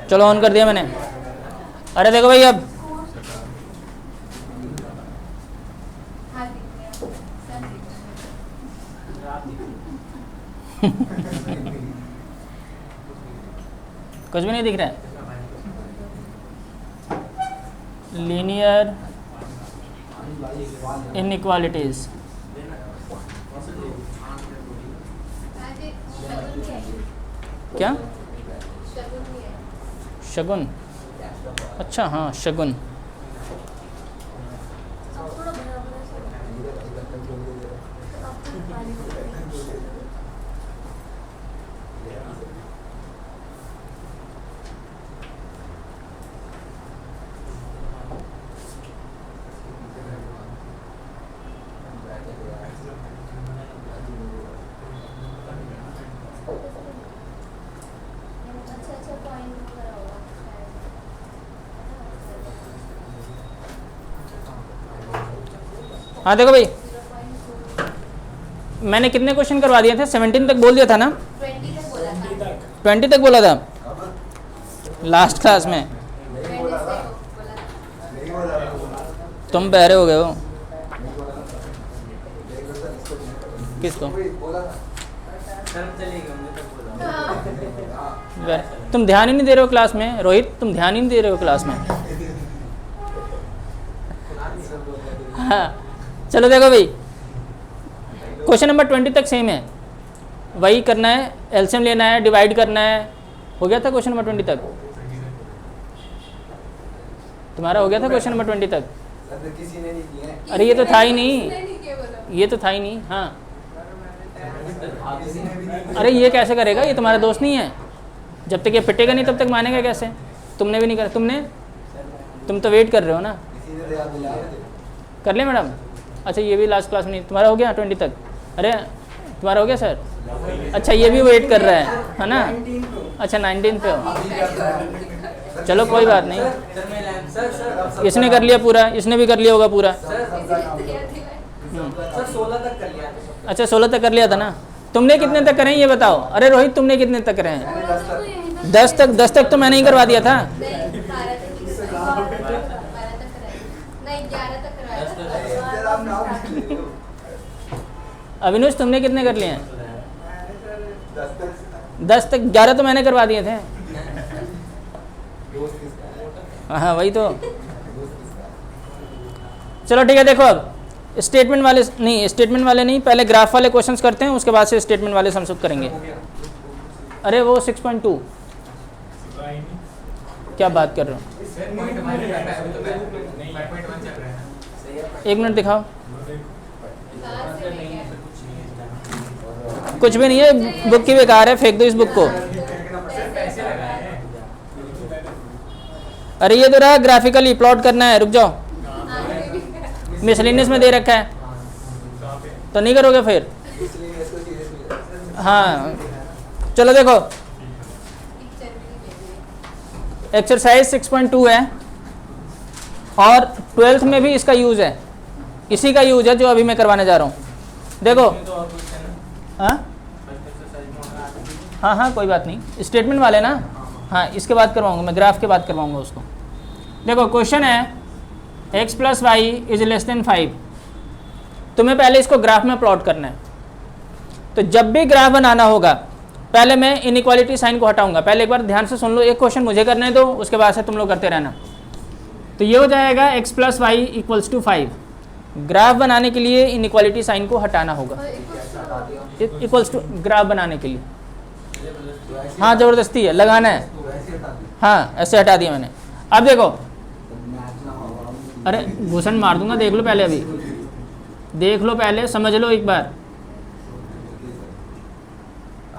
चलो ऑन कर दिया मैंने। अरे देखो भाई अब कुछ भी नहीं दिख रहा है। लीनियर इनइक्वालिटीज, क्या शगुन? अच्छा हाँ शगुन। हाँ देखो भाई, मैंने कितने क्वेश्चन करवा दिए थे? 17 तक बोल दिया था ना? 20 तक बोला था लास्ट क्लास में। तुम बहरे हो गए हो। किसको? तुम ध्यान ही नहीं दे रहे हो क्लास में। रोहित तुम ध्यान ही नहीं दे रहे हो क्लास में। हाँ चलो देखो भाई, क्वेश्चन नंबर 20 तक सेम है, वही करना है, एलसीएम लेना है, डिवाइड करना है। हो गया था क्वेश्चन नंबर 20 तक? तुम्हारा हो गया था क्वेश्चन नंबर 20 तक? अरे ये तो था ही नहीं, ये तो था ही नहीं। हाँ अरे ये कैसे करेगा, ये तुम्हारा दोस्त नहीं है। जब तक ये पिटेगा नहीं तब तक मानेगा कैसे? तुमने भी नहीं करा। तुम तो वेट कर रहे हो ना। कर ले मैडम। अच्छा ये भी लास्ट क्लास में नहीं। तुम्हारा हो गया 20 तक? अरे तुम्हारा हो गया सर? अच्छा ये भी वेट कर रहा है ना? अच्छा 19 पे हो। चलो कोई बात नहीं, इसने कर लिया पूरा, इसने भी कर लिया होगा पूरा। अच्छा 16 तक कर लिया था ना? तुमने कितने तक करे ये बताओ। अरे रोहित तुमने कितने तक करे हैं? 10 तक तो मैंने ही करवा दिया था। अविनुष तुमने कितने कर लिए हैं? 10 तक। 11 तो मैंने करवा दिए थे। हाँ वही तो। चलो ठीक है, देखो अब स्टेटमेंट वाले नहीं, पहले ग्राफ वाले क्वेश्चंस करते हैं, उसके बाद से स्टेटमेंट वाले हम सब करेंगे। अरे वो 6.2 क्या बात कर रहे हो? एक मिनट दिखाओ। कुछ भी नहीं है, बुक की बेकार है, फेंक दो इस बुक को। अरे ये तो रहा ग्राफिकली प्लॉट करना है, रुक जाओ। मिसलिनियस में दे रखा है तो नहीं करोगे फिर? हाँ चलो देखो, एक्सरसाइज 6.2 है और 12th में भी इसका यूज है, इसी का यूज है जो अभी मैं करवाने जा रहा हूँ। देखो हाँ कोई बात नहीं, स्टेटमेंट वाले ना। हाँ इसके बाद करवाऊंगा मैं, ग्राफ के बाद करवाऊंगा उसको। देखो क्वेश्चन है x + y > 5। तुम्हें पहले इसको ग्राफ में प्लॉट करना है। तो जब भी ग्राफ बनाना होगा पहले मैं इनइक्वालिटी साइन को हटाऊंगा। पहले एक बार ध्यान से सुन लो, एक क्वेश्चन मुझे करने दो, उसके बाद से तुम लोग करते रहना। तो ये हो जाएगा x + y = 5। ग्राफ बनाने के लिए इनइक्वालिटी साइन को हटाना होगा, इक्वल्स टू ग्राफ बनाने के लिए। हाँ ज़बरदस्ती है, लगाना है। हाँ ऐसे हटा दिया मैंने। अब देखो, अरे घुसन मार दूंगा, देख लो पहले, अभी देख लो पहले, समझ लो एक बार।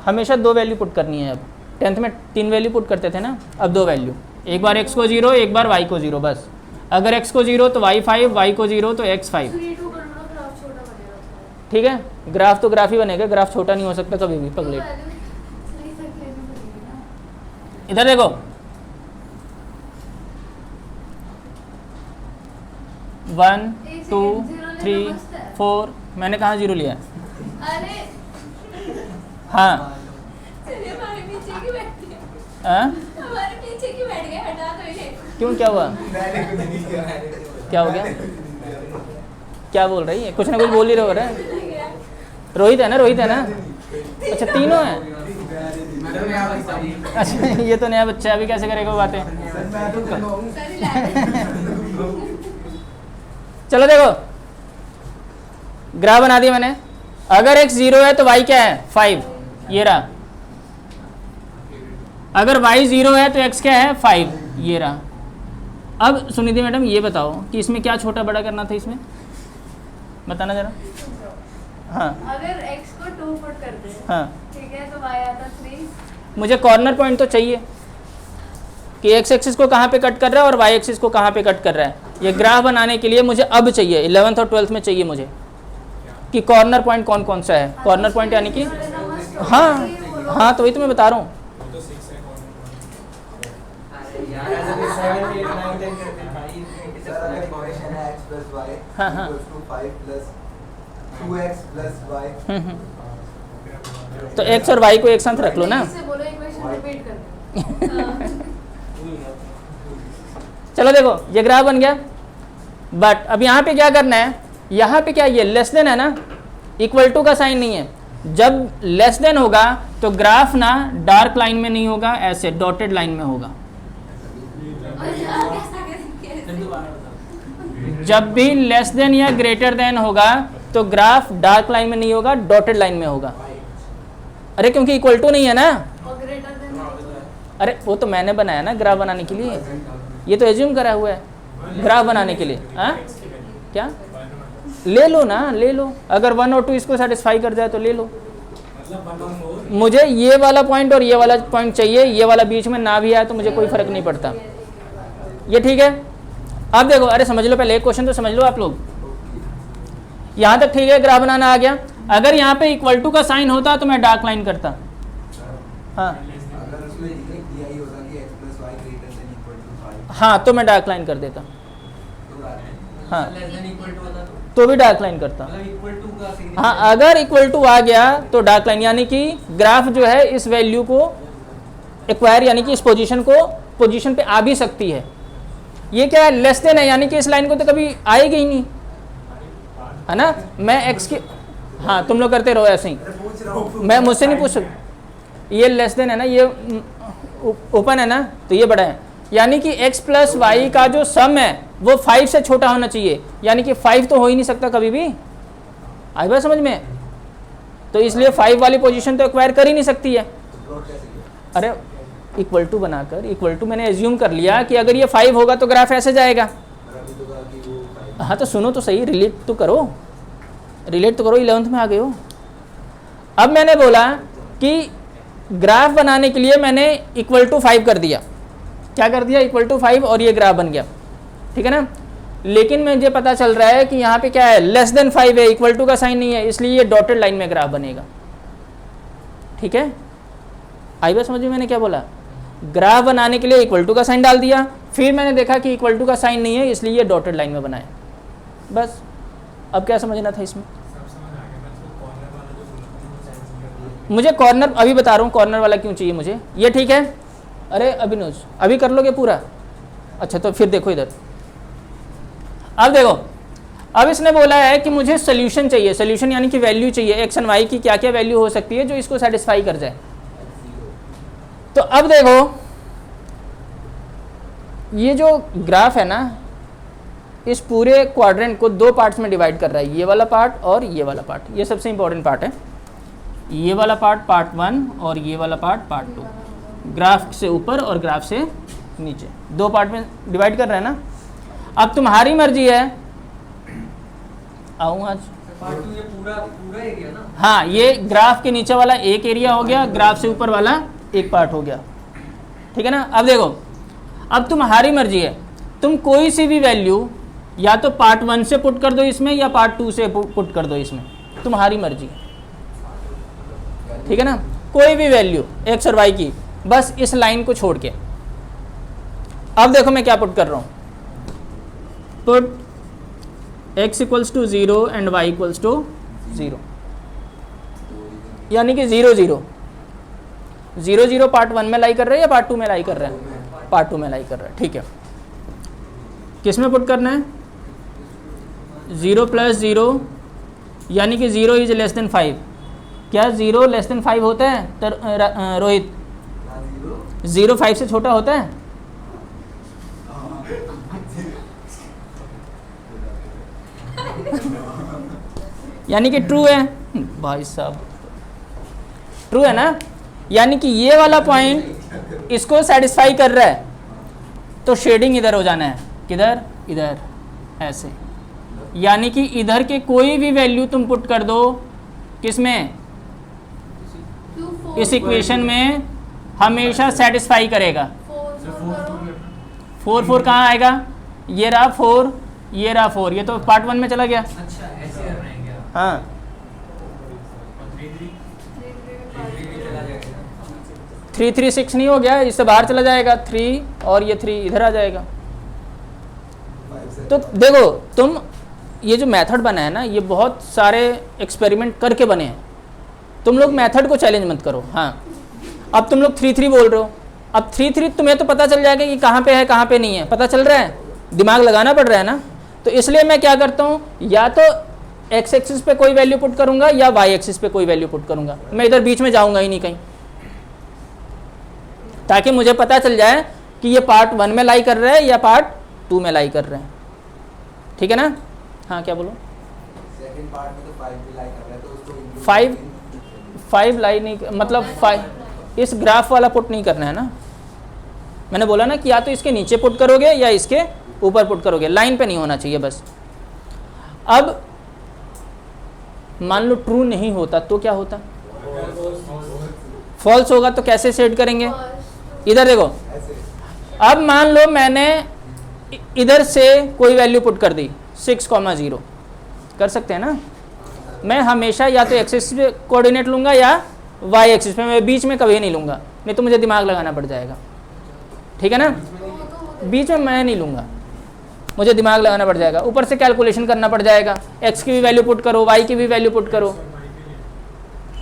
हमेशा 2 वैल्यू पुट करनी है। अब 10th में 3 वैल्यू पुट करते थे ना, अब 2 वैल्यू, एक बार x को 0, एक बार y को 0 बस। अगर x को 0 तो y 5, y को 0 तो x 5। ठीक है, ग्राफ तो ग्राफ ही बनेगा, ग्राफ छोटा नहीं हो सकता कभी भी पगले। इधर देखो, वन 2 3 4, मैंने कहाँ 0 लिया? हाँ हाँ? हमारे पीछे क्यों बैठ गए, हटा दो इन्हें। क्यों, क्या हुआ, क्या हो गया, क्या बोल रही है, कुछ ना कुछ बोल ही रहे हो। रोहित है ना, रोहित है ना, अच्छा तीनों हैं, अच्छा ये तो नया बच्चा है, अभी कैसे करेगा वो बातें। चलो देखो, ग्राफ बना दिया मैंने। अगर x 0 है तो y क्या है 5, ये रहा। अगर y 0 है तो x क्या है 5, ये रहा। अब सुनिधि मैडम ये बताओ कि इसमें क्या छोटा बड़ा करना था, इसमें बताना जरा। हाँ अगर x को 2 फुट कर दे, हाँ, ठीक है, तो y आता 3। मुझे कॉर्नर पॉइंट तो चाहिए कि x एक्सिस को कहाँ पे कट कर रहा है और y एक्सिस को कहाँ पे कट कर रहा है। ये ग्राफ बनाने के लिए मुझे अब चाहिए, 11th और 12th में चाहिए मुझे कि कॉर्नर पॉइंट कौन कौन सा है। कॉर्नर पॉइंट यानी कि हाँ हाँ, तो वही तो मैं बता रहा हूँ। हाँ हाँ, तो x और y को एक साथ रख लो ना। बोलो इक्वेशन रिपीट कर दो। चलो देखो, ये ग्राफ बन गया। बट अब यहाँ पे क्या करना है, यहाँ पे क्या, ये लेस देन है ना, इक्वल टू का साइन नहीं है। जब लेस देन होगा तो ग्राफ ना डार्क लाइन में नहीं होगा, ऐसे डॉटेड लाइन में होगा। जब भी लेस देन या ग्रेटर देन होगा तो ग्राफ डार्क लाइन में नहीं होगा, डॉटेड लाइन में होगा। अरे क्योंकि इक्वल टू नहीं है ना। और ग्रेटर देन, अरे वो तो मैंने बनाया ना ग्राफ बनाने के लिए, ये तो एज्यूम करा हुआ है ग्राफ बनाने के लिए। हाँ क्या, ले लो ना, ले लो। अगर 1 और 2 इसको सेटिस्फाई कर जाए तो ले लो। मुझे ये वाला पॉइंट और ये वाला पॉइंट चाहिए, ये वाला बीच में ना भी आए तो मुझे कोई फर्क नहीं पड़ता। ये ठीक है। अब देखो, अरे समझ लो, पहले एक क्वेश्चन तो समझ लो आप लोग। यहाँ तक ठीक है, ग्राफ बनाना आ गया। अगर यहाँ पे इक्वल टू का साइन होता तो मैं डार्क लाइन करता। हाँ हाँ, तो मैं डार्क लाइन कर देता। हाँ तो भी डार्क लाइन करता। हाँ, अगर इक्वल टू आ गया तो डार्क लाइन, यानी कि ग्राफ जो है इस वैल्यू को एक्वायर, यानी कि इस पोजीशन पे आ भी सकती है। ये क्या है, लेस देन है, यानी कि इस लाइन को तो कभी आएगी ही नहीं, है ना। मैं x की, हाँ तुम लोग करते रहो ऐसे ही, मैं मुझसे नहीं पूछ सकता। ये लेस देन है ना, ये ओपन है ना, तो ये बड़ा है, यानी कि x प्लस वाई का जो सम है वो 5 से छोटा होना चाहिए, यानी कि 5 तो हो ही नहीं सकता कभी भी। आई बात समझ में। तो इसलिए 5 वाली पोजीशन तो एक्वायर कर ही नहीं सकती है। अरे इक्वल टू बनाकर, इक्वल टू मैंने एज्यूम कर लिया कि अगर ये 5 होगा तो ग्राफ ऐसे जाएगा। हाँ तो सुनो तो सही, रिलेट तो करो, 11th में आ गए हो। अब मैंने बोला कि ग्राफ बनाने के लिए मैंने इक्वल टू 5 कर दिया। क्या कर दिया, इक्वल टू 5, और ये ग्राफ बन गया, ठीक है ना। लेकिन मुझे पता चल रहा है कि यहाँ पे क्या है, लेस देन 5 है, इक्वल टू का साइन नहीं है, इसलिए ये डॉटेड लाइन में ग्राफ बनेगा। ठीक है, आई बात समझ में मैंने क्या बोला। ग्राफ बनाने के लिए इक्वल टू का साइन डाल दिया, फिर मैंने देखा कि इक्वल टू का साइन नहीं है, इसलिए ये डॉटेड लाइन में बनाया। बस, अब क्या समझना था इसमें। मुझे कॉर्नर, अभी बता रहा हूँ कॉर्नर वाला क्यों चाहिए मुझे, ये ठीक है। अरे अभिनोज, अभी कर लोगे पूरा, अच्छा तो फिर देखो इधर। अब देखो, अब इसने बोला है कि मुझे सोल्यूशन चाहिए, सोल्यूशन यानी कि वैल्यू चाहिए, एक्स एंड वाई की क्या क्या वैल्यू हो सकती है जो इसको सेटिस्फाई कर जाए। तो अब देखो, ये जो ग्राफ है ना, इस पूरे क्वाड्रेंट को 2 पार्ट्स में डिवाइड कर रहा है, ये वाला पार्ट और ये वाला पार्ट। ये सबसे इंपॉर्टेंट पार्ट है, ये वाला पार्ट पार्ट 1 और ये वाला पार्ट पार्ट 2। ग्राफ से ऊपर और ग्राफ से नीचे 2 पार्ट में डिवाइड कर रहे हैं ना। अब तुम्हारी मर्जी है, आऊँ आज ये पूरा एरिया ना। हाँ, ये ग्राफ के नीचे वाला एक एरिया हो गया, ग्राफ से ऊपर वाला एक पार्ट हो गया, ठीक है ना। अब देखो, अब तुम्हारी मर्जी है, तुम कोई सी भी वैल्यू या तो पार्ट 1 से पुट कर दो इसमें या पार्ट 2 से पुट कर दो इसमें, तुम्हारी मर्जी, ठीक है ना। कोई भी वैल्यू एक्स और वाई की, बस इस लाइन को छोड़ के। अब देखो मैं क्या पुट कर रहा हूँ, put x equals to 0 and y equals to 0, यानी कि 0 0। 0 0 पार्ट 1 में लाई कर रहा है या पार्ट 2 में लाई कर रहा है? पार्ट 2 में लाई कर रहा है, ठीक है। किस में पुट करना है? 0 + 0 यानी कि 0 इज लेस देन 5। क्या 0 लेस देन 5 होता है रोहित? 0 5 से छोटा होता है? यानी कि ट्रू है भाई साहब, ट्रू है ना। यानी कि ये वाला पॉइंट इसको सेटिस्फाई कर रहा है, तो शेडिंग इधर हो जाना है। किधर? इधर, ऐसे। यानी कि इधर के कोई भी वैल्यू तुम पुट कर दो, किसमें? 2 4 इस इक्वेशन में हमेशा सेटिस्फाई करेगा। 4 4 कहाँ आएगा? ये रहा 4, ये रहा 4, ये तो पार्ट 1 में चला गया। अच्छा ऐसे कर रहे हैं क्या? हाँ, और 3 3 चला जाएगा। 3 3 6 नहीं हो गया, इससे बाहर चला जाएगा 3, और ये 3 इधर आ जाएगा। तो देखो तुम, ये जो मेथड बना है ना, ये बहुत सारे एक्सपेरिमेंट करके बने हैं। तुम लोग मेथड को चैलेंज मत करो। हाँ, अब तुम लोग 3 3 बोल रहे हो, अब 3 3 तुम्हें तो पता चल जाएगा कि कहाँ पे है कहाँ पे नहीं है, पता चल रहा है, दिमाग लगाना पड़ रहा है ना। तो इसलिए मैं क्या करता हूँ, या तो एक्स एक्सिस पे कोई वैल्यू पुट करूंगा या वाई एक्सिस पे कोई वैल्यू पुट करूंगा। मैं इधर बीच में जाऊंगा ही नहीं कहीं, ताकि मुझे पता चल जाए कि ये पार्ट 1 में लाई कर रहा है या पार्ट 2 में लाई कर रहे हैं। ठीक है ना? हाँ, क्या बोलो? सेकंड पार्ट में तो 5 भी लाई कर रहा है, तो उसको include 5 लाई नहीं, मतलब 5 इस ग्राफ वाला पुट नहीं करना है ना। मैंने बोला ना कि या तो इसके नीचे पुट करोगे या इसके ऊपर पुट करोगे, लाइन पे नहीं होना चाहिए बस। अब मान लो ट्रू नहीं होता तो क्या होता? फॉल्स होगा तो कैसे सेट करेंगे? इधर देखो, ऐसे अब मान लो मैंने इधर से कोई वैल्यू पुट कर दी 6,0, कर सकते हैं ना। मैं हमेशा या तो एक्सिस पे कोऑर्डिनेट लूंगा या वाई एक्सिस पे, मैं बीच में कभी नहीं लूंगा, नहीं तो मुझे दिमाग लगाना पड़ जाएगा। ठीक है ना? बीच में मैं नहीं लूंगा, मुझे दिमाग लगाना पड़ जाएगा, ऊपर से कैलकुलेशन करना पड़ जाएगा, एक्स की भी वैल्यू पुट करो, वाई की भी वैल्यू पुट करो।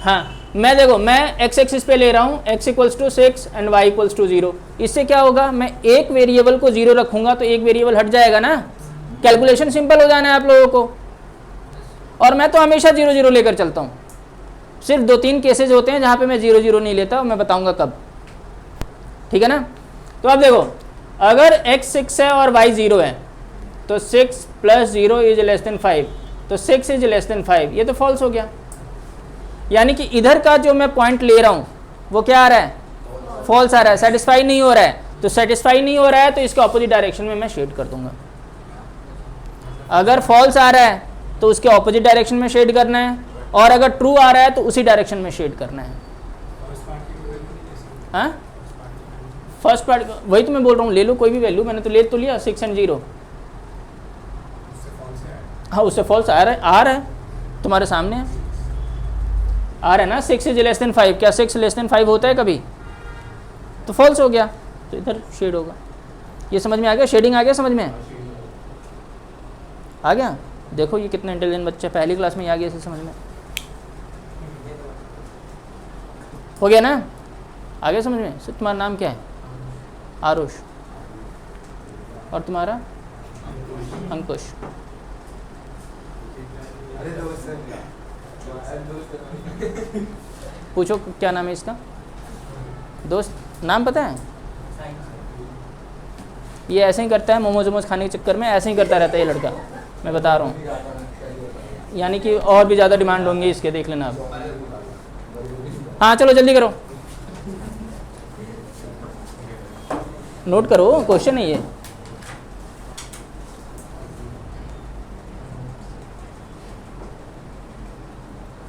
हाँ, मैं देखो, मैं एक्स एक्सिस पे ले रहा हूँ, x = 6 एंड y = 0। इससे क्या होगा, मैं एक वेरिएबल को 0 रखूंगा तो एक वेरिएबल हट जाएगा ना, कैलकुलेशन सिंपल हो जाना है आप लोगों को। और मैं तो हमेशा 0 0 लेकर चलता हूँ, सिर्फ 2-3 केसेज होते हैं जहाँ पे मैं 0 0 नहीं लेता, मैं बताऊंगा कब। ठीक है ना? तो अब देखो, अगर x 6 है और y 0 है तो 6 + 0 इज लेस देन 5, तो 6 इज लेस देन 5, ये तो फॉल्स हो गया। यानी कि इधर का जो मैं पॉइंट ले रहा हूँ वो क्या आ रहा है? फॉल्स आ रहा है, सेटिस्फाई नहीं हो रहा है। तो सेटिस्फाई नहीं हो रहा है तो इसके ऑपोजिट डायरेक्शन में मैं शेड कर दूंगा। अगर फॉल्स आ रहा है तो उसके ऑपोजिट डायरेक्शन में शेड करना है, और अगर ट्रू आ रहा है तो उसी डायरेक्शन में शेड करना है। हाँ, फर्स्ट पार्ट वही तो मैं बोल रहा हूँ, ले लो कोई भी वैल्यू, मैंने तो ले तो लिया 6 और 0। हाँ, उससे फॉल्स आ रहा है तुम्हारे सामने आ रहा है ना। 6 इज लेस देन 5, क्या 6 लेस देन 5 होता है कभी? तो फॉल्स हो गया, तो इधर शेड होगा। ये समझ में आ गया? शेडिंग आ गया समझ में? आ गया? देखो ये कितना इंटेलिजेंट बच्चा, पहली क्लास में ही आ गया इसे समझ में। हो गया ना? आ गया समझ में? सर तुम्हारा नाम क्या है? आरुष। और तुम्हारा? अंकुश। अरे दोस्त पूछो क्या नाम है इसका? दोस्त नाम पता है? ये ऐसे ही करता है, मोमोज वोमोज खाने के चक्कर में ऐसे ही करता रहता है ये लड़का, मैं बता रहा हूँ। यानी कि और भी ज़्यादा डिमांड होंगी इसके, देख लेना आप। हाँ चलो जल्दी करो, नोट करो, क्वेश्चन है ये।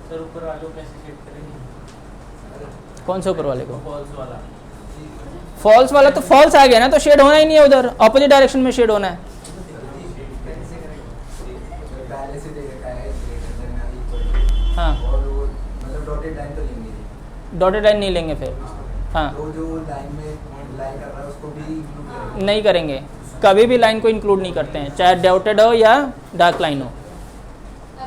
सर ऊपर वालों कैसे सेट करेंगे? कौन से ऊपर वाले को? फॉल्स वाला। फॉल्स वाला तो फॉल्स आ गया ना, तो शेड होना ही नहीं है उधर, ऑपोजिट डायरेक्शन में शेड होना है। पहले से दे रखा है equal, हाँ, और वो मतलब डॉटेड लाइन तो लेंगे, डॉटेड लाइन नहीं लेंगे फिर। हाँ, तो जो लाइन में लाइन कर रहा है उसको भी include करेंगे। नहीं करेंगे, कभी भी लाइन को इंक्लूड नहीं करते हैं, चाहे डॉटेड हो या डार्क लाइन हो। अब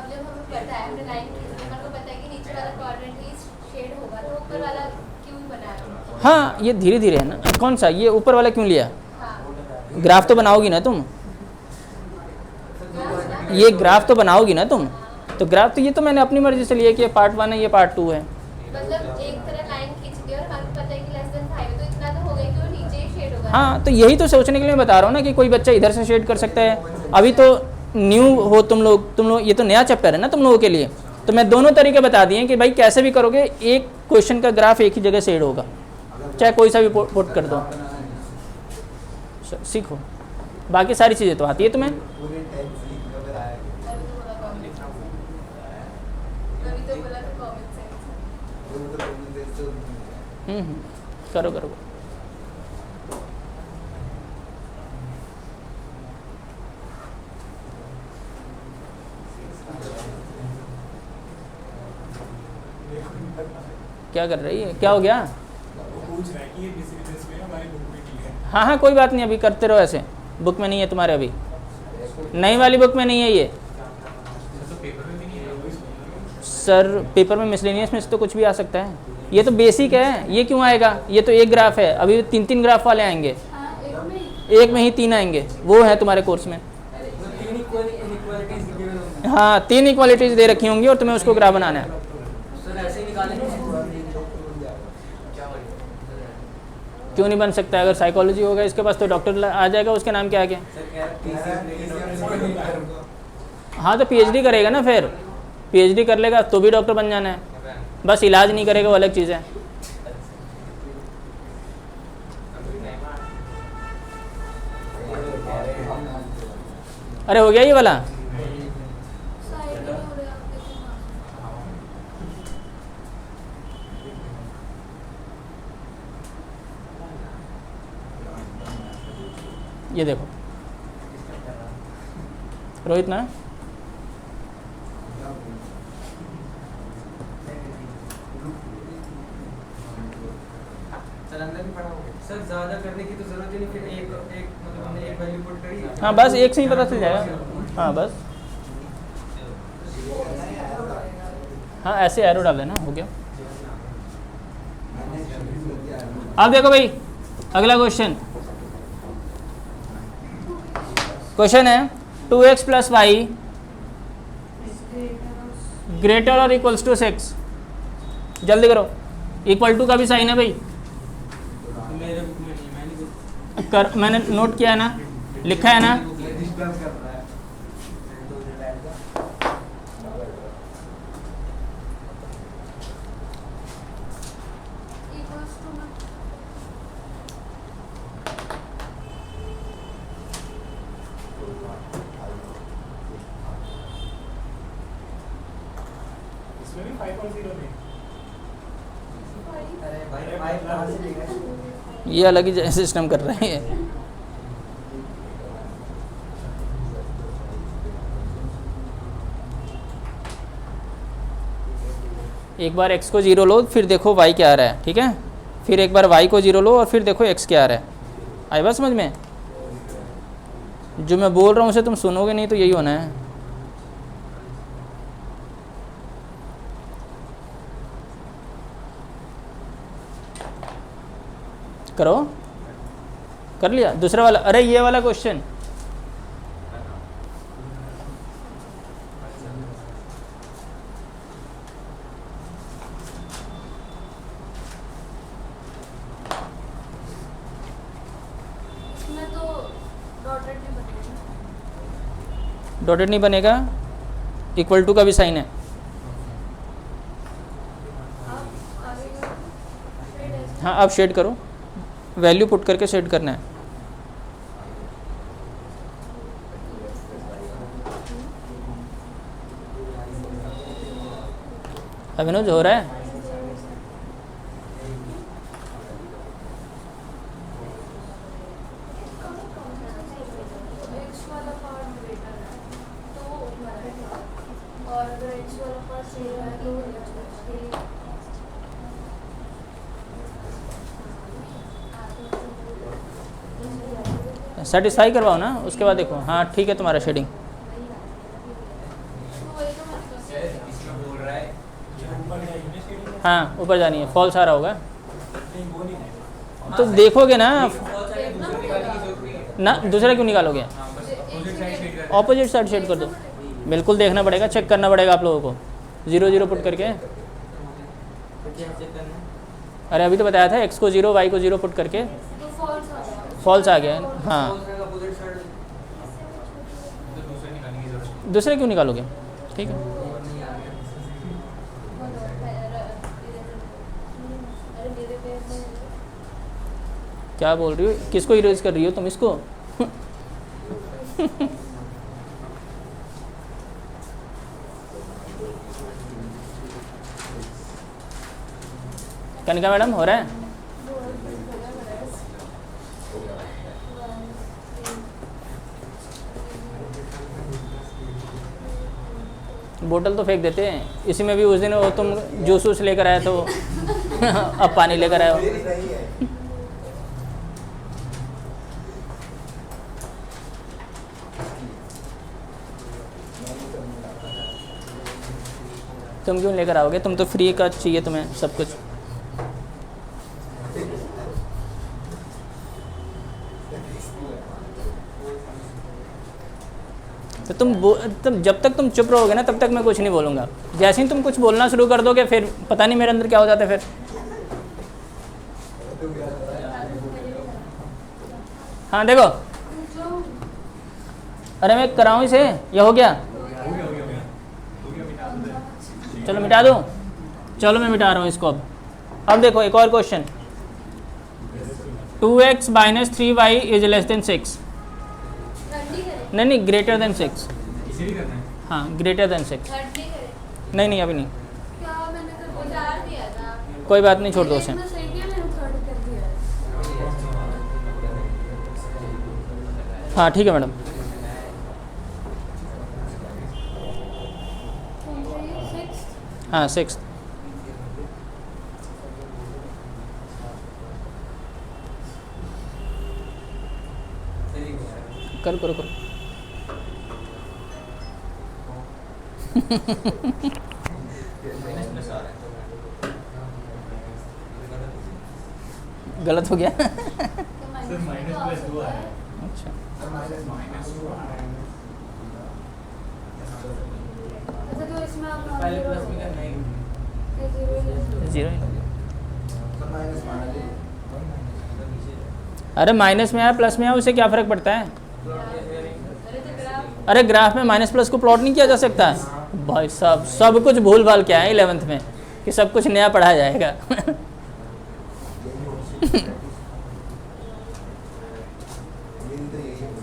जब हमें पता है, हमने लाइन खींचने का तो पता है कि नीचे वाला क्वाड्रेंट ही शेड होगा, तो ऊपर वाला क्यों बनाया? हाँ ये धीरे धीरे है ना। कौन सा, ये ऊपर वाला क्यों लिया? हाँ ग्राफ तो बनाओगी ना तुम, ये ग्राफ तो बनाओगी ना तुम, तो ग्राफ तो ये तो मैंने अपनी मर्जी से लिया कि ये पार्ट 1 है ये पार्ट 2 है। मतलब एक तरह लाइन खींच दी और हमें पता है कि लेस देन 5 है, तो इतना तो हो गया कि वो नीचे ही शेड होगा। हाँ तो यही तो सोचने के लिए मैं बता रहा हूँ ना कि कोई बच्चा इधर से शेड कर सकता है। अभी तो न्यू हो तुम लोग ये तो नया चैप्टर है ना तुम लोगों के लिए, तो मैं दोनों तरीके बता दिए कि भाई कैसे भी करोगे एक क्वेश्चन का ग्राफ एक ही जगह शेड होगा, चाहे कोई सा भी पुट कर दो, सीखो। बाकी सारी चीज़ें तो आती है तुम्हें। पूरे टेंस लिख कर बताया अभी तो बोला था कॉमन सेंस। वो तो कॉमन सेंस तो करो करो। क्या कर रही है, क्या हो गया? पूछ रहा है कि ये डिसीजंस में हमारी बुक में की है। हाँ हाँ कोई बात नहीं, अभी करते रहो ऐसे। बुक में नहीं है तुम्हारे, अभी नई वाली बुक में नहीं है ये सर। पेपर में मिसलेनियस में से तो कुछ भी आ सकता है, ये तो बेसिक है, ये क्यों आएगा? ये तो एक ग्राफ है, अभी 3 ग्राफ वाले आएंगे, हाँ एक में ही 3 आएंगे, वो है तुम्हारे कोर्स में। हाँ 3 इक्वालिटीज दे रखी होंगी और तुम्हें उसको ग्राफ बनाना है। क्यों नहीं बन सकता है? अगर साइकोलॉजी होगा इसके पास तो डॉक्टर आ जाएगा, उसका नाम क्या है? हाँ तो पीएचडी करेगा ना, फिर पीएचडी कर लेगा तो भी डॉक्टर बन जाना है, बस इलाज नहीं करेगा वो अलग चीज़ है। अरे हो गया ये वाला? साइड में हो रहा है आपके दिमाग। ये देखो रोहित ना, सर अंदर भी पड़ा होगा। सर ज़्यादा करने की तो ज़रूरत ही नहीं, फिर एक मतलब हमने एक वैल्यू पुट करी। हाँ बस एक से ही पता चल जाएगा। हाँ बस, हाँ ऐसे एरो डाल देना, हो गया। अब देखो भाई अगला क्वेश्चन है 2x + y ग्रेटर और इक्वल्स टू 6। जल्दी करो, इक्वल टू का भी साइन है भाई, मेरे बुक में नहीं, मैंने कर मैंने नोट किया है ना, लिखा है ना। डिस्टर्ब कर रहा है। Equals to ना। इसमें भी 5 और 0 में अरे भाई भाई कहाँ से लेगा? ये अलग ही सिस्टम कर रहे हैं। एक बार x को 0 लो, फिर देखो y क्या आ रहा है, ठीक है? फिर एक बार y को 0 लो और फिर देखो x क्या आ रहा है। आई बात समझ में? जो मैं बोल रहा हूँ उसे तुम सुनोगे नहीं तो यही होना है। करो, कर लिया दूसरा वाला? अरे ये वाला क्वेश्चन इसमें तो डॉटेड नहीं बनेगा। डॉटेड नहीं बनेगा, इक्वल टू का भी साइन है। आप आगे का शेड है। हाँ अब शेड करो, वैल्यू पुट करके शेड करना है। अभिनोज हो रहा है? X वाला पार्ट ग्रेटर है तो वो ऊपर है, और अगर X वाला पार्ट सेम है तो वो सेटिस्फाई करवाओ ना, उसके बाद देखो। हाँ ठीक है तुम्हारा शेडिंग। इसमें बोल रहा है ऊपर जाएगी ना शेडिंग में। हाँ ऊपर जानी है, फॉल्स आ रहा होगा। नहीं वो नहीं है। तो देखोगे ना देखना पड़ेगा। ना, दूसरा क्यों निकालोगे? हाँ बस अपोजिट साइड शेड कर ऑपोजिट साइड शेड कर दो। बिल्कुल देखना पड़ेगा, चेक करना पड़ेगा आप लोगों को, 0 0 पुट करके। तो क्या चेक करना है? अरे अभी तो बताया था, x को 0 y को 0 पुट करके तो फॉल्स आ गया। फॉल्स आ गया। हाँ, अपोजिट साइड तो दूसरे निकालने की जरूरत नहीं। दूसरे क्यों निकालोगे? ठीक है, अरे मेरे पेड़ में क्या बोल रही हो? किसको इरेज कर रही हो तुम? इसको? कनिका मैडम हो रहा है? बोतल तो फेंक देते हैं, इसी में भी उस दिन वो तुम जूस वूस लेकर आए तो अब पानी लेकर आए हो। मेरी नहीं है। तुम क्यों लेकर आओगे? तुम तो फ्री का चाहिए तुम्हें सब कुछ। तो तुम जब तक तुम चुप रहोगे ना तब तक मैं कुछ नहीं बोलूँगा। जैसे ही तुम कुछ बोलना शुरू कर दोगे फिर पता नहीं मेरे अंदर क्या हो जाता है फिर। हाँ देखो, अरे मैं कराऊँ इसे, ये हो गया? चलो मिटा दूँ, चलो मैं मिटा रहा हूँ इसको। अब देखो एक और question, 2x minus 3y is less then 6। ठंडी करें, नहीं, ग्रेटर देन 6। इसे भी करना है। हाँ, ग्रेटर देन 6। ठंडी करें। नहीं अभी नहीं, क्या मैंने तो 4 दिया था। कोई बात नहीं, छोड़ दो उसे। मैंने सही किया, मैंने 3rd कर दिया। हाँ ठीक है मैडम। हाँ 6। करो करो करो। गलत हो गया। सिर्फ माइनस प्लस 2 आ रहा है। अच्छा, माइनस 2 आ रहा है। अच्छा तो इसमें आप पहले प्लस भी करना है। 0 ही हो गया। सब माइनस माना ले। अरे माइनस में आया प्लस में आया, उससे क्या फ़र्क पड़ता है? अरे ग्राफ में माइनस प्लस को प्लॉट नहीं किया जा सकता? भाई साहब सब कुछ भूल भाल क्या है 11th में कि सब कुछ नया पढ़ाया जाएगा। मेरी तो यही है।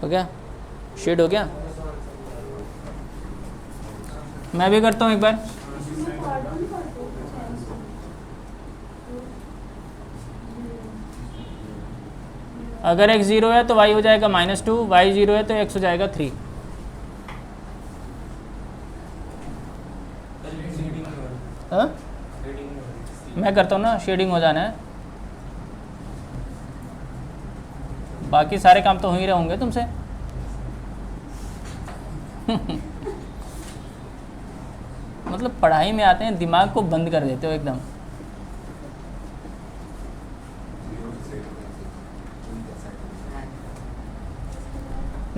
हो गया? शेड हो गया? मैं भी करता हूँ एक बार। अगर x 0 है तो y हो जाएगा -2, y 0 है तो x हो जाएगा 3। हाँ? मैं करता हूँ ना, शेडिंग हो जाना है। बाकी सारे काम तो हो ही रहे होंगे तुमसे। मतलब पढ़ाई में आते हैं दिमाग को बंद कर देते हो एकदम।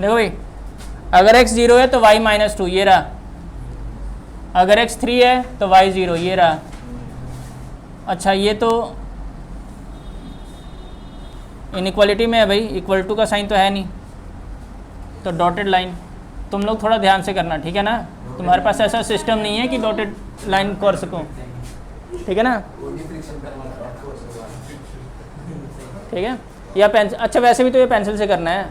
देखो भाई, अगर x 0 है तो y -2 ये रहा, अगर x 3 है तो y 0 ये रहा। अच्छा ये तो इनइक्वालिटी में है भाई, इक्वल टू का साइन तो है नहीं, तो डॉटेड लाइन। तुम लोग थोड़ा ध्यान से करना, ठीक है ना? तुम्हारे पास ऐसा सिस्टम नहीं है कि डॉटेड लाइन कर सको, ठीक है ना? ठीक है, या पेंसिल, अच्छा वैसे भी तो ये पेंसिल से करना है।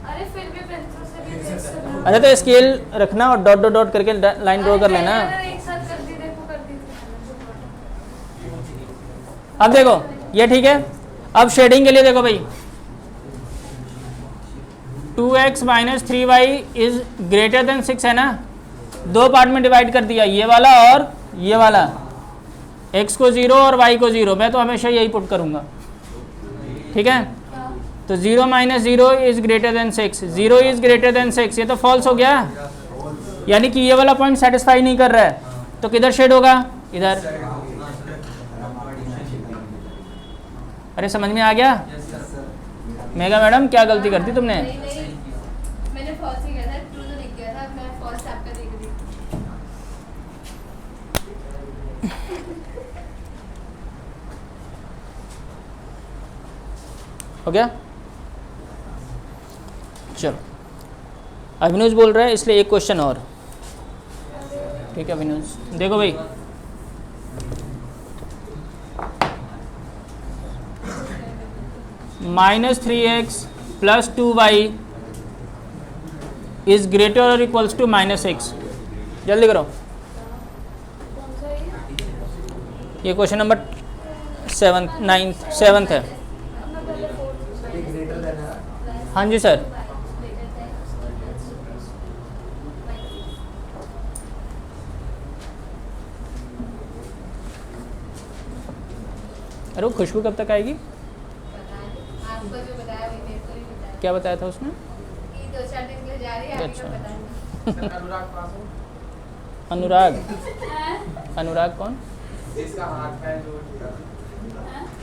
अरे फिर भी पेंसिल से भी देख सकते हो। अच्छा तो स्केल रखना और डॉट डॉट डॉट करके लाइन ड्रॉ कर लेना। एक साथ कर दी देखो कर दी अब देखो ये ठीक है। अब शेडिंग के लिए देखो भाई 2x minus 3y is greater than 6 है ना, दो पार्ट में डिवाइड कर दिया, ये वाला और ये वाला, x को 0 और y को 0, मैं तो हमेशा यही पुट करूंगा, ठीक है। तो 0 minus 0 is greater than 6, 0 is greater than 6, ये तो फॉल्स हो गया, यानी कि ये वाला पॉइंट सेटिस्फाई नहीं कर रहा है, तो किधर शेड होगा, इधर। अरे समझ में आ गया मेगा मैडम, क्या गलती कर दी तुमने? नहीं नहीं मैंने फॉल्स ही किया था, ट्रू तो लिख गया था, मैं फॉल्स आपका देख रही थी। हो गया, चलो अभिनूज बोल रहा है इसलिए एक क्वेश्चन और, ठीक है अभिनूज। देखो भाई -3x plus 2y is greater और इक्वल्स टू -6, जल्दी करो। कौन सा है ये क्वेश्चन नंबर 7th है। अपना पहले फोर्थ। हाँ जी सर। अरे वो खुशबू कब तक आएगी? आपको जो बताया वही मेरे को ही बताया क्या बताया था उसने? कि 2-4 दिन के लिए जा रही है, आगे अच्छा। का पता नहीं। अनुराग, हैं? अनुराग कौन? इसका हाथ पैर जो हैं?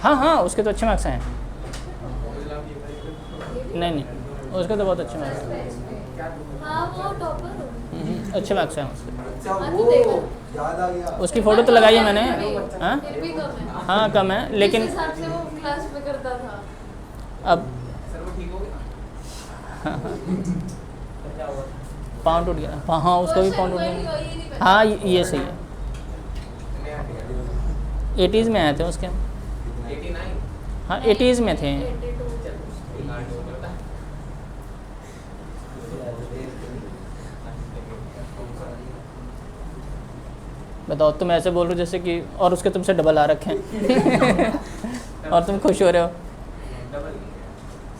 हाँ हाँ उसके तो अच्छे मार्क्स हैं। नहीं नहीं उसके तो बहुत अच्छे मार्क्स हैं। हाँ वो टॉपर हो। अच्छे मार्क्स हैं उसके। अच्छा हाँ, वो तो देखो। याद आ गया। उसकी फ़ोटो तो लगाई है मैंने। हाँ फिर भी कम है। हाँ कम है लेकिन जिस हिसाब से वो क्लास में करता था। अब सर वो ठीक हो गया। क्या हुआ? पाँव टूट गया। हाँ उसका भी पाँव टूट क्वेश्चन गया। वही नहीं पता। हाँ ये सही है। 80s में आए थे उसके। 89 हाँ 80s में थे। 82। बताओ तुम ऐसे बोल रहे हो जैसे कि और उसके तुमसे डबल आ रखे हैं और तुम खुश हो रहे हो।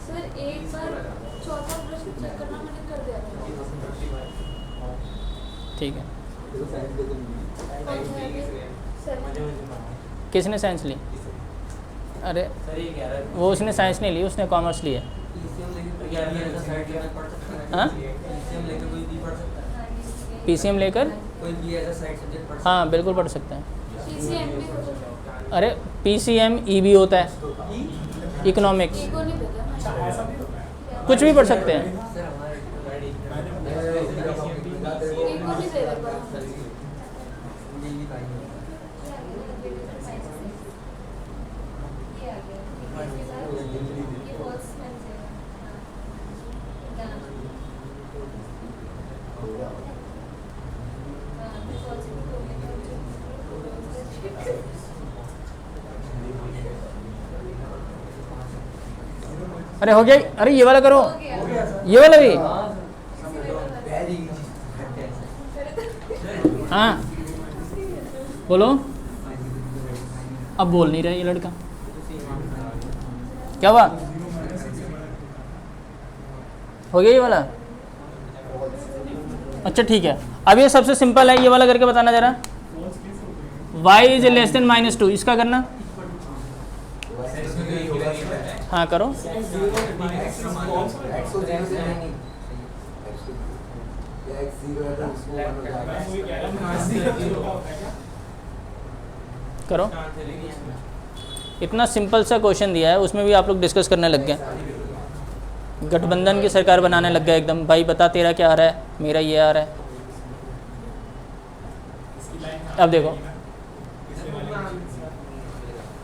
सर एक बार चौथा प्रश्न चेक करना मैंने कर दिया था। ठीक है। कौन सा है? सर मुझे मालूम। किसने साइंस ली? अरे सर ये कह रहा है वो उसने साइंस नहीं ली, उसने कॉमर्स ली है। यार ये ऐसा साइड लेकर पढ़ सकता है। हाँ पीसीएम लेकर कोई भी पढ़ सकता है। PCM लेकर कोई भी ऐसा साइड सब्जेक्ट पढ़ सकता हाँ बिल्कुल पढ़ सकते हैं। PCM भी हो सकता है। अरे PCM EB होता है, इकोनॉमिक्स, ईगो नहीं पता। कुछ भी पढ़ सकते हैं। है। सर हमारे ईगो नहीं दे रहा। ये आ गया। ये फॉल्स सेंस है। अरे हो गया। अरे ये वाला करो, हो गया। ये वाला भी। हाँ बोलो। अब बोल नहीं रहा ये लड़का, क्या हुआ? हो गया ये वाला। अच्छा ठीक है, अब ये सबसे सिंपल है, ये वाला करके बताना जरा। y इज लेस देन -2, इसका करना। हाँ करो। करो। इतना सिंपल सा क्वेश्चन दिया है, उसमें भी आप लोग डिस्कस करने लग गए। गठबंधन की सरकार बनाने लग गए एकदम। भाई बता तेरा क्या आ रहा है, मेरा ये आ रहा है। अब देखो,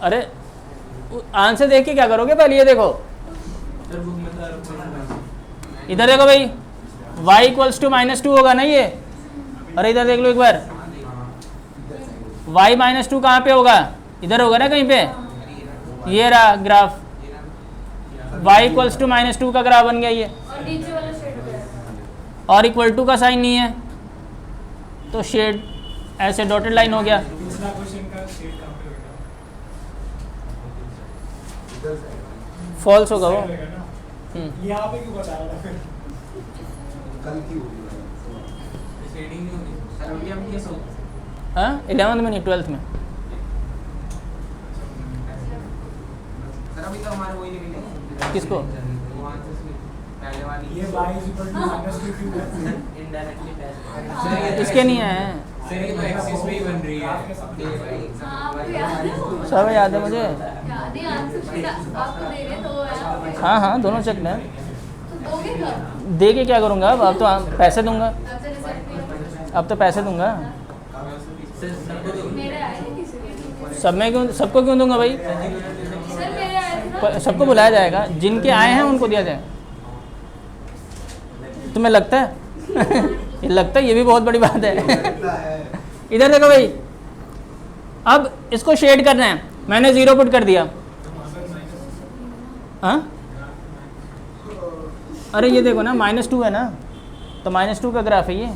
अरे आंसर देख के क्या करोगे, पहले ये देखो, इधर देखो भाई, y इक्वल्स टू -2 होगा ना ये। अरे इधर देख लो एक बार, y -2 कहाँ पे होगा? इधर होगा ना कहीं पे। ये रहा ग्राफ, y इक्वल्स टू -2 का ग्राफ बन गया ये। और नीचे वाला शेड पे है। और इक्वल टू का साइन नहीं है तो शेड ऐसे डॉटेड लाइन हो गया। पिछला क्वेश्चन का शेड कहाँ पे होगा? इधर से फॉल्स होगा वो। Side होगा ना? यहाँ पे क्यों बता रहा था फिर? कल की होगी शेडिंग नहीं होगी सर, अभी हम ये सोच हाँ 11th में नहीं 12th में। सर अभी तो हमारे वही निकले किसको? वहाँ से पहले वाली ये y is equal to minus 2 क्यों है? इनडायरेक्टली इसके नहीं है, सर ये तो एक्सिस में ही बन रही है। हाँ, आपको याद है वो? सब याद है मुझे। याद है, आंसर शीट आपको दे रहे तो है। हाँ हाँ दोनों चेक में। तो दोगे कब? दे के क्या करूँगा अब तो पैसे दूंगा, अच्छा रिजल्ट भी अब तो पैसे दूंगा। मेरे आए थे किसी के? सब में क्यों, सबको क्यों दूंगा भाई? सर मेरे आए थे ना। सबको बुलाया जाएगा, जिनके आए हैं उनको दिया जाएगा। तुम्हें लगता है ये लगता है, ये भी बहुत बड़ी बात है। इधर देखो भाई, अब इसको शेड करना है, मैंने 0 पुट कर दिया। हाँ अरे ये देखो ना -2 है ना, तो -2 का ग्राफ है ये।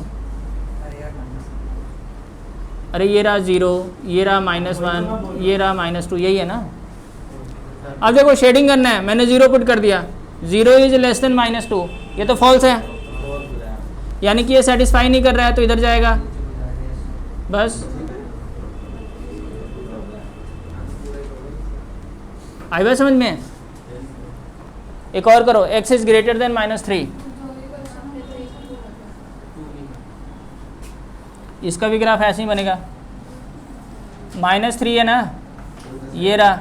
अरे ये रहा 0, ये रहा -1, ये रहा -2, यही है ना। अब देखो शेडिंग करना है, मैंने 0 पुट कर दिया, 0 इज लेस देन -2, ये तो फॉल्स है, यानी कि ये सेटिस्फाई नहीं कर रहा है, तो इधर जाएगा बस। आई बात समझ में? एक और करो, x इज ग्रेटर देन -3, इसका भी ग्राफ ऐसे ही बनेगा। -3 है ना, ये रहा,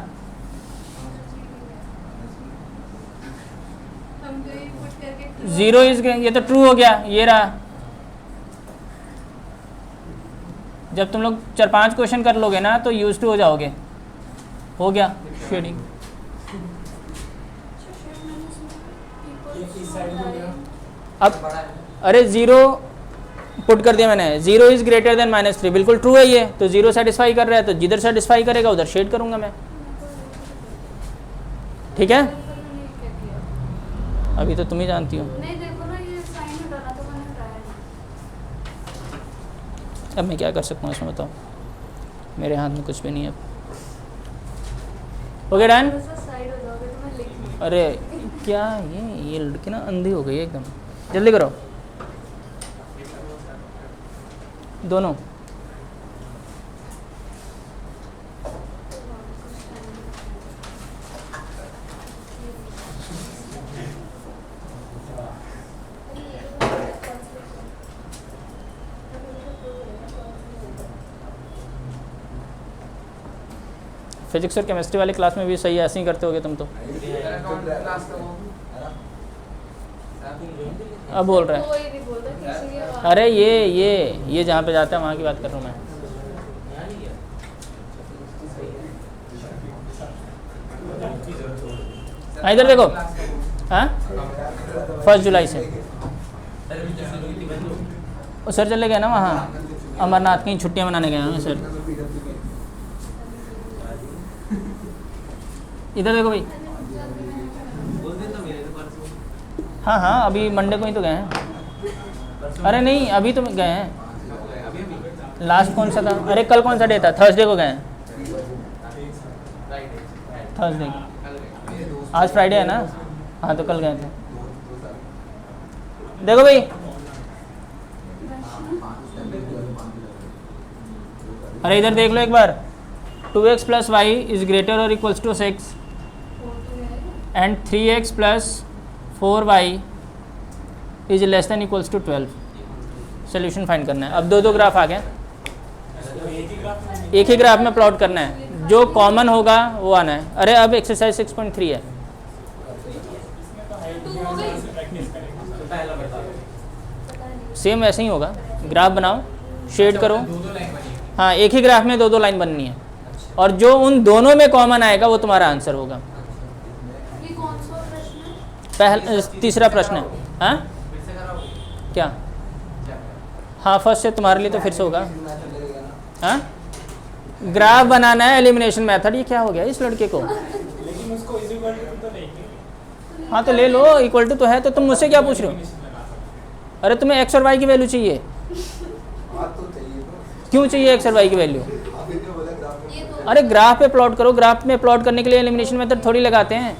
हम तो ये पुट करके 0 इज, ये तो ट्रू हो गया, ये रहा। जब तुम लोग 4-5 क्वेश्चन कर लोगे ना तो यूज टू हो जाओगे। हो गया शेडिंग। ये इस साइड हो गया। अब अरे 0 पुट कर दिया मैंने, 0 इज ग्रेटर देन -3, बिल्कुल ट्रू है ये, तो 0 सेटिस्फाई कर रहा है, तो जिधर सेटिस्फाई करेगा उधर शेड करूंगा मैं। ठीक है, अभी तो तुम ही जानती हो। नहीं देखो ना, ये साइन हटाना तो मैंने हटाया नहीं। अब मैं क्या कर सकता हूँ इसमें बताओ, मेरे हाथ में कुछ भी नहीं है। Okay done. थोड़ा सा साइड हो जाओगे तो मैं लिख लूँगी। अरे क्या ये लड़की ना अंधी हो गई है एकदम, जल्दी करो दोनों। फिजिक्स और केमिस्ट्री वाली क्लास में भी सही ऐसे ही करते होगे तुम तो। अब बोल रहे हैं, कोई नहीं बोलता किसी के बात। अरे ये जहाँ पे जाता है वहाँ की बात कर रहा हूँ मैं। हाँ इधर देखो, हाँ 1 जुलाई से वो सर चले गए ना वहाँ अमरनाथ, कहीं छुट्टियाँ मनाने गए हैं सर। इधर देखो भाई, हाँ हाँ अभी मंडे को ही तो गए हैं। अरे नहीं अभी तो गए हैं, लास्ट कौन सा था, अरे कल कौन सा डे था, थर्सडे को गए हैं, थर्सडे। आज फ्राइडे है ना, हाँ तो कल गए थे। देखो भाई, अरे इधर देख लो एक बार, 2x + y इज ग्रेटर और equals to 6 and 3x + 4y is less than equals to 12। Solution find करना है। अब दो ग्राफ आ गए, एक ही ग्राफ में प्लॉट करना है, जो कॉमन होगा वो आना है। अरे अब एक्सरसाइज 6.3 है, सेम ऐसे ही होगा, ग्राफ बनाओ, शेड करो, हाँ एक ही ग्राफ में दो लाइन बननी है, और जो उन दोनों में कॉमन आएगा वो तुम्हारा आंसर होगा। ये कौन सा प्रश्न है? पहला तीसरा प्रश्न है। हाँ क्या, हाँ फर्स्ट से तुम्हारे लिए तो फिर से होगा। हाँ ग्राफ बनाना है, एलिमिनेशन मेथड। ये क्या हो गया इस लड़के को? लेकिन उसको इज इक्वल टू तो लेंगे। हाँ तो ले लो, इक्वल टू तो है, तो तुम मुझसे क्या पूछ रहे हो? अरे तुम्हें एक्स और वाई की वैल्यू चाहिए, हाँ तो चाहिए तो क्यों चाहिए एक्स और वाई की वैल्यू? आपने जो बोला ग्राफ में ये तो अरे ग्राफ पे प्लॉट करो, ग्राफ में प्लॉट करने के लिए एलिमिनेशन मेथड थोड़ी लगाते हैं।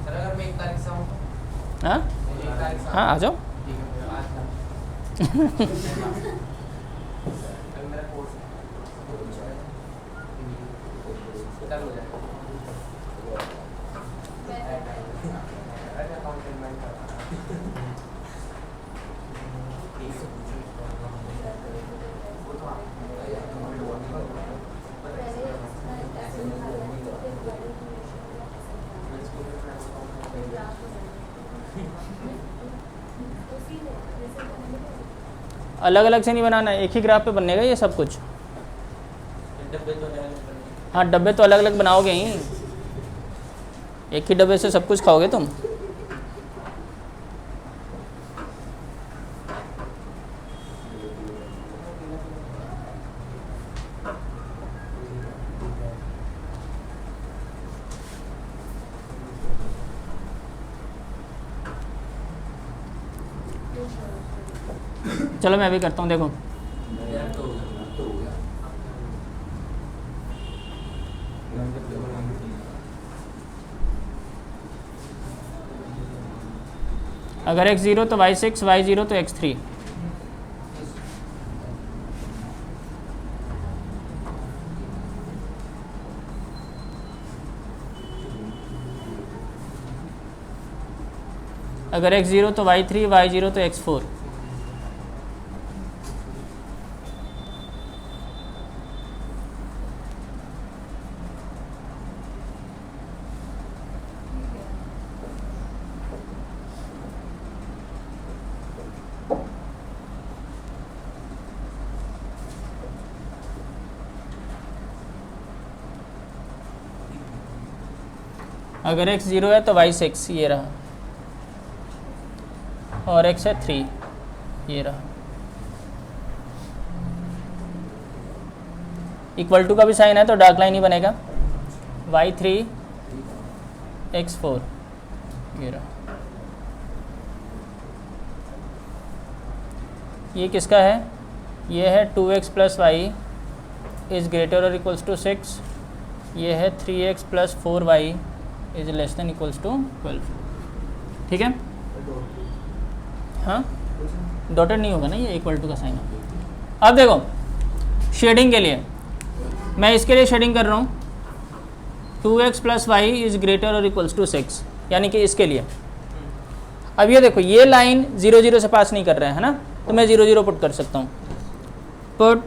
सर अगर मैं 1 तारीख से आऊँ तो हाँ 1 तारीख से हाँ आ जाओ। ठीक है फिर आज ना कल मेरा कोर्स है कल हो जाएगा अरे अकाउंटेंट मैं कर अलग अलग से नहीं बनाना, एक ही ग्राफ पे बनेगा ये सब कुछ। डब्बे तो अलग अलग बने। हाँ डब्बे तो अलग अलग बनाओगे ही, एक ही डब्बे से सब कुछ खाओगे तुम। चलो मैं अभी करता हूँ, देखो अगर x0 तो y6, y0 तो x3। अगर x0 तो y3, y0 तो x4। अगर x0 है तो y6 ये रहा, और x है 3 ये रहा। इक्वल टू का भी साइन है तो डार्क लाइन ही बनेगा, y3 x4 ये रहा। ये किसका है? ये है 2x plus y is greater और इक्वल्स टू 6। ये है 3x plus 4y is less than equals to 12। ठीक है, हाँ डॉटेड नहीं होगा ना, ये इक्वल टू का साइन है। अब देखो शेडिंग के लिए मैं इसके लिए शेडिंग कर रहा हूँ 2x plus y is greater और इक्वल्स टू 6, यानी कि इसके लिए। अब ये देखो ये लाइन 0 0 से पास नहीं कर रहा है ना, तो मैं 0 0 पुट कर सकता हूँ। Put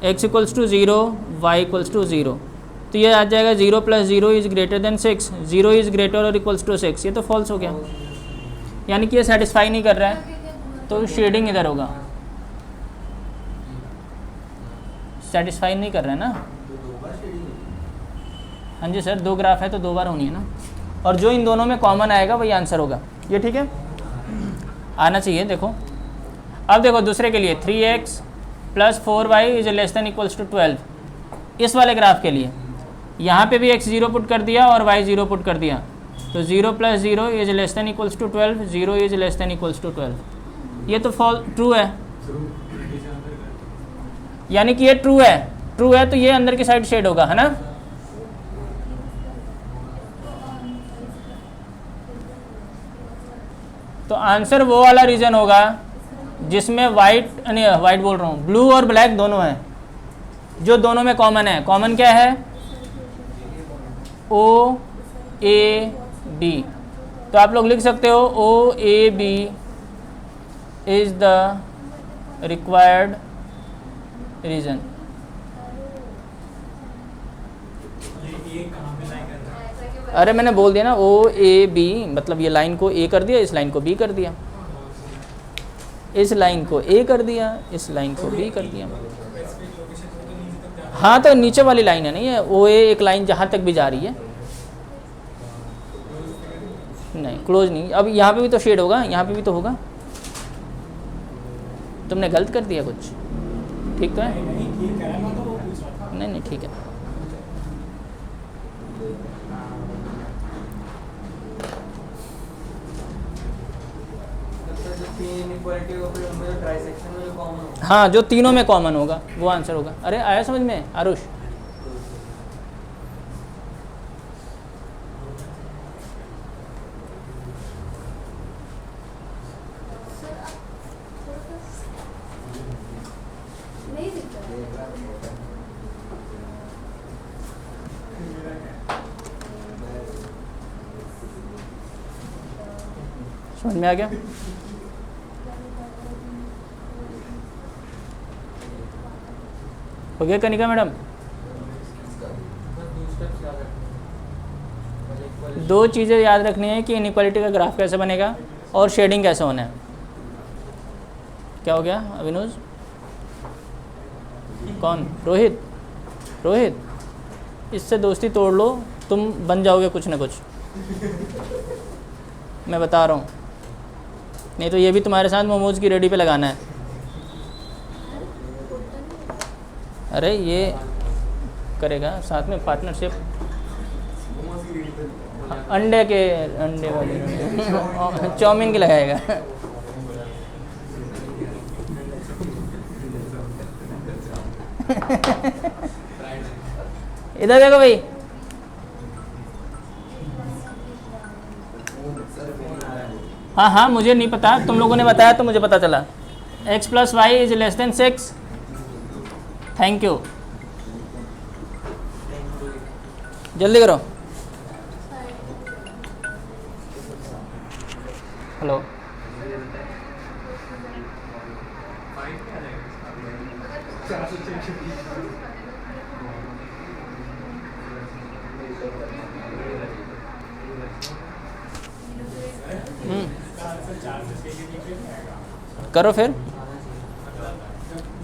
x equals to 0, y equals to 0, तो ये आ जाएगा 0 plus 0 is greater than 6, 0 is greater और इक्वल्स टू 6। ये तो फॉल्स हो गया, यानी कि ये सेटिस्फाई नहीं कर रहा है, तो शेडिंग इधर होगा। सेटिस्फाई नहीं कर रहा है ना, हाँ जी सर, 2 ग्राफ है तो 2 बार होनी है ना, और जो इन दोनों में कॉमन आएगा वही आंसर होगा। ये ठीक है, आना चाहिए। देखो अब देखो दूसरे के लिए 3x plus 4y is less than equals to 12। इस वाले ग्राफ के लिए यहाँ पे भी x 0 पुट कर दिया और y 0 पुट कर दिया, तो 0 plus 0 is less than equals to 12, 0 is less than equals to 12। ये तो ट्रू है, यानी कि ये ट्रू है तो ये अंदर की साइड शेड होगा, है ना। तो आंसर वो वाला रीजन होगा जिसमें वाइट बोल रहा हूँ, ब्लू और ब्लैक दोनों हैं, जो दोनों में कॉमन है। कॉमन क्या है? O A B. तो आप लोग लिख सकते हो O A B is the required region. ये कहाँ पे लाइन कर रहा है? ऐसा क्यों अरे मैंने बोल दिया ना, ओ ए बी, मतलब ये लाइन को ए कर दिया, इस लाइन को बी कर दिया, इस लाइन को ए कर दिया, इस लाइन को बी कर दिया। स्पेसिफिक लोकेशन से तो नीचे तक जा हाँ तो नीचे वाली लाइन है ना ये, ओ ए एक लाइन जहाँ तक भी जा रही है। नहीं क्लोज नहीं, अब यहाँ पे भी तो शेड होगा, यहाँ पे भी तो होगा। तुमने गलत कर दिया कुछ, ठीक तो है? नहीं ठीक है ना, तो वो पूछ रहा था। नहीं ठीक है। जो तीन इनइक्वालिटी हो फिर उनमें जो ट्राइसेक्शन में जो कॉमन हो। हाँ, जो तीनों में कॉमन होगा वो आंसर होगा। अरे आया समझ में आरुष? सर आप थोड़ा सा नहीं दिख रहा है। समझ में आ गया? हो गया कनिका मैडम? दो चीज़ें याद रखनी है कि इनइक्वालिटी का ग्राफ कैसे बनेगा और शेडिंग कैसे होना है। क्या हो गया अविनोज? कौन? रोहित? रोहित, इससे दोस्ती तोड़ लो, तुम बन जाओगे कुछ ना कुछ, मैं बता रहा हूँ। नहीं तो ये भी तुम्हारे साथ मोमोज की रेडी पे लगाना है। अरे ये करेगा साथ में पार्टनरशिप, अंडे वाले चाउमीन की लगाएगा। इधर देखो भाई, हाँ हाँ मुझे नहीं पता, तुम लोगों ने बताया तो मुझे पता चला। x + y is less then 6। Thank you, जल्दी करो। हेलो, करो फिर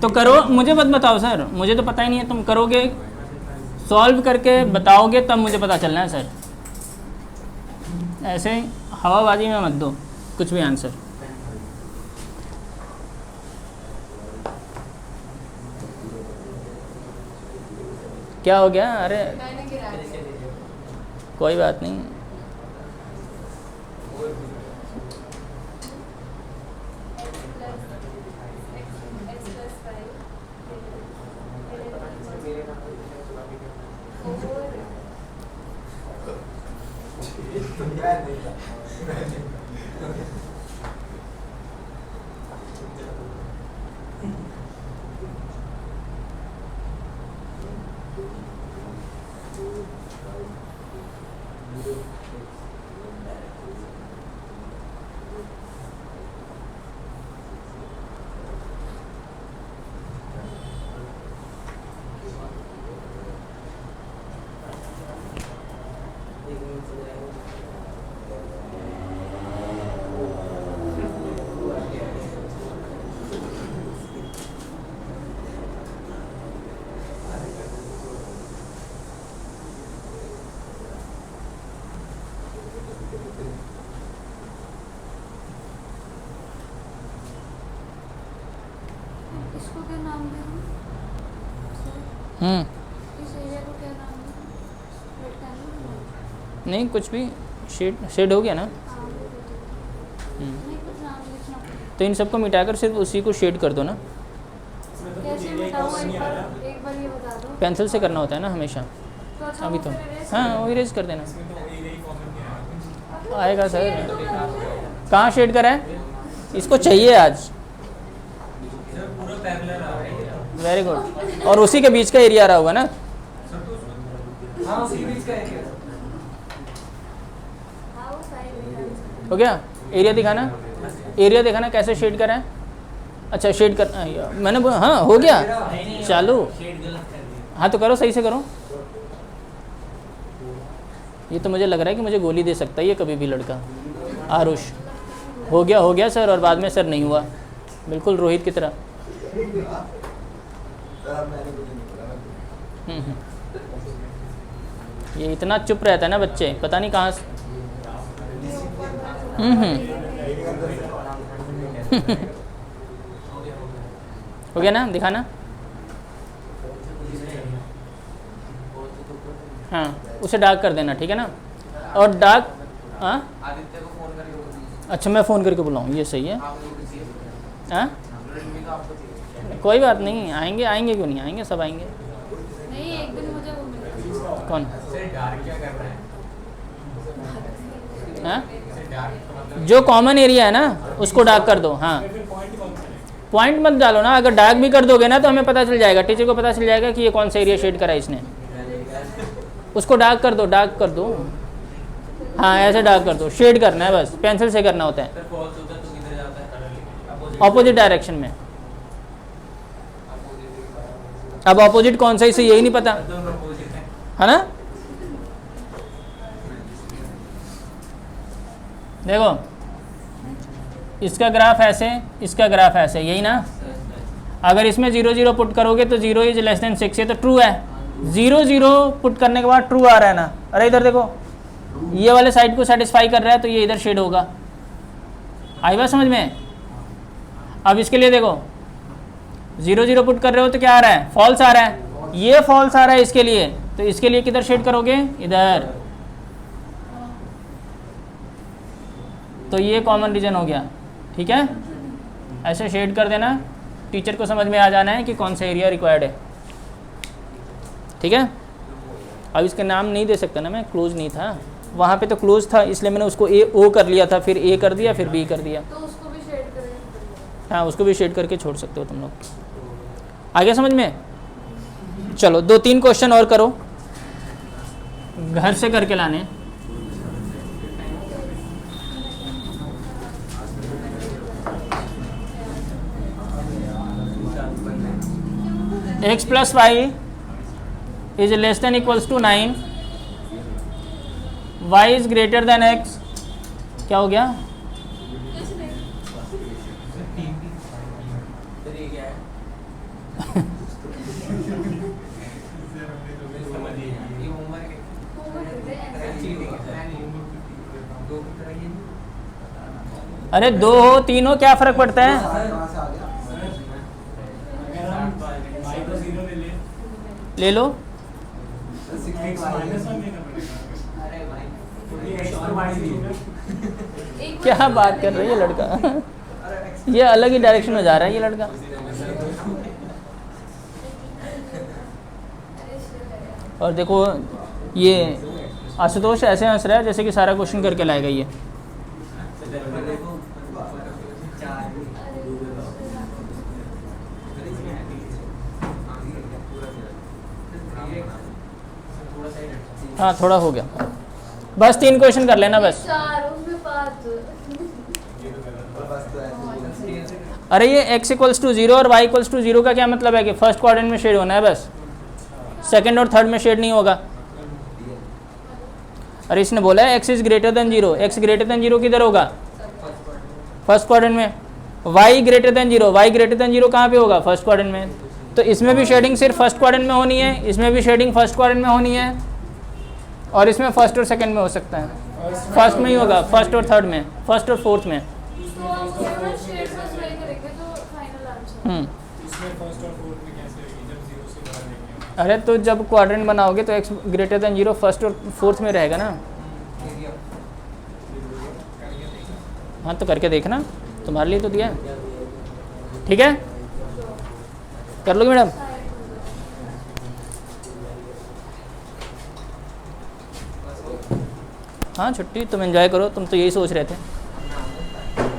तो करो, मुझे मत बताओ सर, मुझे तो पता ही नहीं है। तुम करोगे, सॉल्व करके बताओगे तब मुझे पता चलना है सर। ऐसे हवाबाजी में मत दो कुछ भी आंसर। क्या हो गया? अरे मैंने गिरा दिया। कोई बात नहीं। इसको क्या नाम दें? इस एरिया को क्या नाम दें? रेक्टेंगल? नहीं कुछ भी, शेड हो गया ना। हाँ, वो दे दो। नहीं कुछ नाम लिखना पड़ेगा। तो इन सबको मिटाकर सिर्फ उसी को शेड कर दो ना। कैसे बताऊँ? एक बार ये बता दो। पेंसिल से करना होता है ना हमेशा। तो अच्छा अभी वो तो फिर erase हाँ, कर वो इरेज कर देना। इसमें तो यही कॉमन किया है। आएगा दो। सर। शेड तो कर दो। कहाँ शेड करा है? इसको चाहिए आज। सर पूरा पैरेलल आ रहा है। Very good. और उसी के बीच का एरिया आ रहा होगा ना। हाँ उसी बीच का एरिया। हाँ वो साइड में। हो गया? एरिया दिखाना, एरिया दिखाना कैसे शेड करा है। अच्छा शेड कर, मैंने हाँ हो गया चालू। शेड गलत कर दिया। हाँ तो करो, सही से करो। ये तो मुझे लग रहा है कि मुझे गोली दे सकता है ये कभी भी लड़का। आरुष हो गया सर, और बाद में सर नहीं हुआ, बिल्कुल रोहित की तरह। ये इतना चुप रहता है ना बच्चे, पता नहीं कहाँ से। हो गया ना? दिखाना। हाँ उसे डार्क कर देना, ठीक है ना। और डार्क, हाँ आदित्य को फोन करके बोल दीजिए। अच्छा मैं फ़ोन करके बुलाऊँ, ये सही है। आप लोगों को चाहिए हाँ रेडमी तो आपको चाहिए। कोई बात नहीं, आएंगे आएंगे क्यों नहीं आएंगे, सब आएंगे। नहीं, एक दिन मुझे वो मिला। कौन? सर डार्क क्या कर रहा है? हाँ सर डार्क मतलब जो कॉमन एरिया है ना उसको डार्क कर दो। हाँ फिर पॉइंट कौन सा है? पॉइंट मत डालो ना, अगर डार्क भी कर दोगे ना तो हमें पता चल जाएगा, टीचर को पता चल जाएगा कि ये कौन सा एरिया शेड करा है इसने। उसको डार्क कर दो, डार्क कर दो। हाँ ऐसे डार्क कर दो, शेड करना है बस, पेंसिल से करना होता है सर फॉल्स होता है तो किधर जाता है? ऑपोजिट डायरेक्शन में। अब ऑपोजिट कौन सा, इसे यही नहीं पता दोनों अपोजिट है। है ना। देखो इसका ग्राफ ऐसे, इसका ग्राफ ऐसे, यही ना। अगर इसमें 0 0 पुट करोगे तो 0 इज लेस देन 6, ये तो ट्रू है। 0 0 पुट करने के बाद ट्रू आ रहा है ना। अरे इधर देखो, ये वाले साइड को सेटिस्फाई कर रहा है तो ये इधर शेड होगा। आई बात समझ में। अब इसके लिए देखो 0 0 पुट कर रहे हो तो क्या आ रहा है, फॉल्स आ रहा है। ये फॉल्स आ रहा है इसके लिए, तो इसके लिए किधर शेड करोगे, इधर। तो ये कॉमन रीजन हो गया, ठीक है। ऐसे शेड कर देना, टीचर को समझ में आ जाना है कि कौन सा एरिया रिक्वायर्ड है, ठीक है। अब इसका नाम नहीं दे सकता ना मैं, क्लोज नहीं था वहाँ पे, तो क्लोज था इसलिए मैंने उसको ए ओ कर लिया था, फिर ए कर दिया, फिर बी कर दिया। तो उसको भी शेड करेंगे। हाँ उसको भी शेड करके छोड़ सकते हो तुम लोग। आगे समझ में। चलो 2-3 क्वेश्चन और करो, घर से करके लाने। x plus y is less than equals to 9, y is greater than x, क्या हो गया। सर ये क्या है? ये होमवर्क है। चीटिंग है सर। दो की तरह ये अरे 2 हो 3 हो क्या फ़र्क पड़ता है। अगर हम y को 0 ले लो। x माइनस 1 लेना पड़ेगा। अरे भाई ये x तो y 0 है। क्या बात कर रही है लड़का, ये अलग ही डायरेक्शन में जा रहा है ये लड़का। और देखो ये आशुतोष ऐसे हंस रहा है जैसे कि सारा क्वेश्चन करके लाएगा ये। हाँ थोड़ा हो गया, बस 3 क्वेश्चन कर लेना बस। 4 उसमें 5। अरे ये x इक्वल्स टू 0 और y इक्वल्स टू 0 का क्या मतलब है कि फर्स्ट क्वाड्रेंट में शेड होना है बस, सेकंड और थर्ड में शेड नहीं होगा। अरे इसने बोला है x is greater then 0, x greater than 0 किधर होगा, फर्स्ट क्वाड्रेंट में। y greater than 0, y greater than 0 कहाँ पे होगा, फर्स्ट क्वाड्रेंट में। तो इसमें भी शेडिंग सिर्फ फर्स्ट क्वाड्रेंट में होनी है, इसमें भी शेडिंग फर्स्ट क्वाड्रेंट में होनी है, और इसमें फर्स्ट और सेकंड में हो सकता है। फर्स्ट में ही होगा, फर्स्ट और थर्ड में, फर्स्ट और फोर्थ में। तो हम केवल शेड बस वही करेंगे तो फाइनल आंसर। इसमें फर्स्ट और फोर्थ में कैसे होगी जब 0 से बड़ा लेंगे? अरे तो जब क्वाड्रेंट बनाओगे तो x ग्रेटर देन 0 फर्स्ट और फोर्थ में रहेगा ना। हाँ तो करके देखना, तुम्हारे लिए तो दिया है, ठीक है। कर लोगे मैडम। हाँ छुट्टी, तुम एंजॉय करो, तुम तो यही सोच रहे थे।